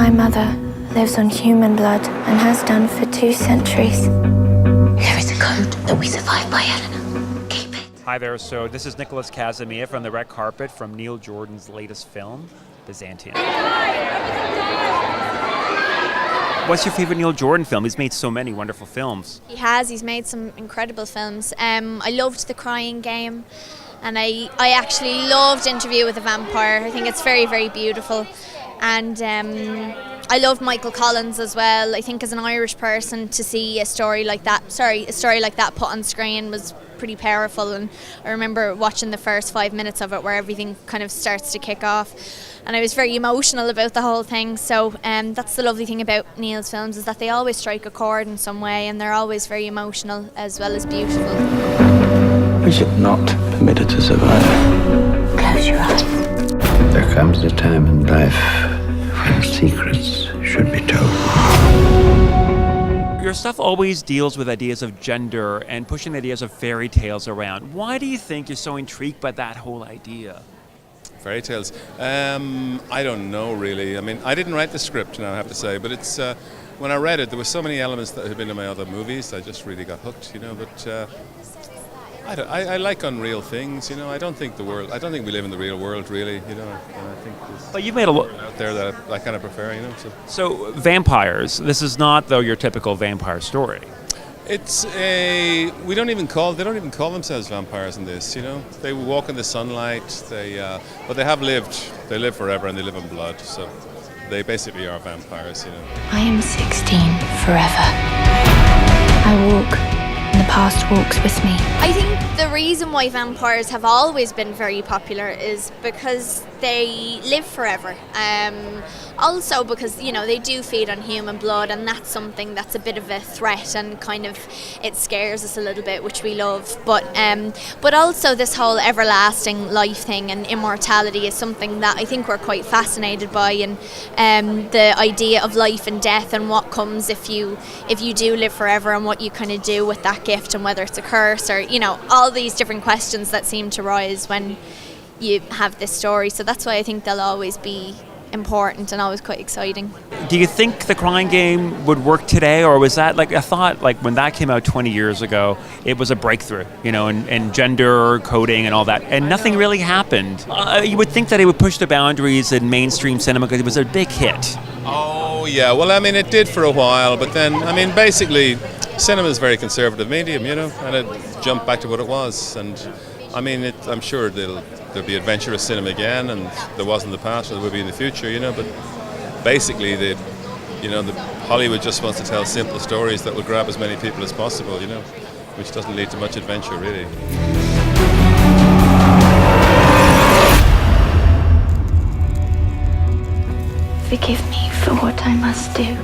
My mother lives on human blood and has done for 2 centuries. There is a code that we survive by, Eleanor. Keep it. Hi there, so this is Nicholas Casimir from the red carpet from Neil Jordan's latest film, Byzantium. What's your favorite Neil Jordan film? He's made so many wonderful films. He has. He's made some incredible films. I loved The Crying Game, and I actually loved Interview with a Vampire. I think it's very, very beautiful. And I loved Michael Collins as well. I think as an Irish person to see a story like that put on screen was pretty powerful, and I remember watching the first 5 minutes of it where everything kind of starts to kick off, and I was very emotional about the whole thing. So that's the lovely thing about Neil's films, is that they always strike a chord in some way, and they're always very emotional as well as beautiful. Is it not permitted to survive? Close your eyes. There comes a time in life when secrets should be told. Your stuff always deals with ideas of gender and pushing ideas of fairy tales around. Why do you think you're so intrigued by that whole idea? Fairy tales? I don't know really. I mean, I didn't write the script, I have to say, but it's when I read it, there were so many elements that had been in my other movies. I just really got hooked, But I like unreal things, I don't think we live in the real world, really, And I think But you've made a lot out there that I kind of prefer, So vampires. This is not, though, your typical vampire story. They don't even call themselves vampires in this, They walk in the sunlight. But they have lived. They live forever, and they live in blood. So they basically are vampires, I am 16 forever. I walk, and the past walks with me. I think the reason why vampires have always been very popular is because they live forever. Also because, they do feed on human blood, and that's something that's a bit of a threat, and kind of it scares us a little bit, which we love. But also this whole everlasting life thing and immortality is something that I think we're quite fascinated by, and the idea of life and death and what comes if you do live forever, and what you kind of do with that gift, and whether it's a curse or, all these different questions that seem to rise when you have this story. So that's why I think they'll always be important and always quite exciting. Do you think The Crying Game would work today, or was that I thought when that came out 20 years ago, it was a breakthrough, and gender coding and all that, and nothing really happened. You would think that it would push the boundaries in mainstream cinema because it was a big hit. Oh yeah, well, I mean, it did for a while, but then, basically, cinema is a very conservative medium, and it jumped back to what it was, and I'm sure there'll be adventurous cinema again, and there was in the past, or there will be in the future, but basically the Hollywood just wants to tell simple stories that will grab as many people as possible, which doesn't lead to much adventure, really. Forgive me for what I must do.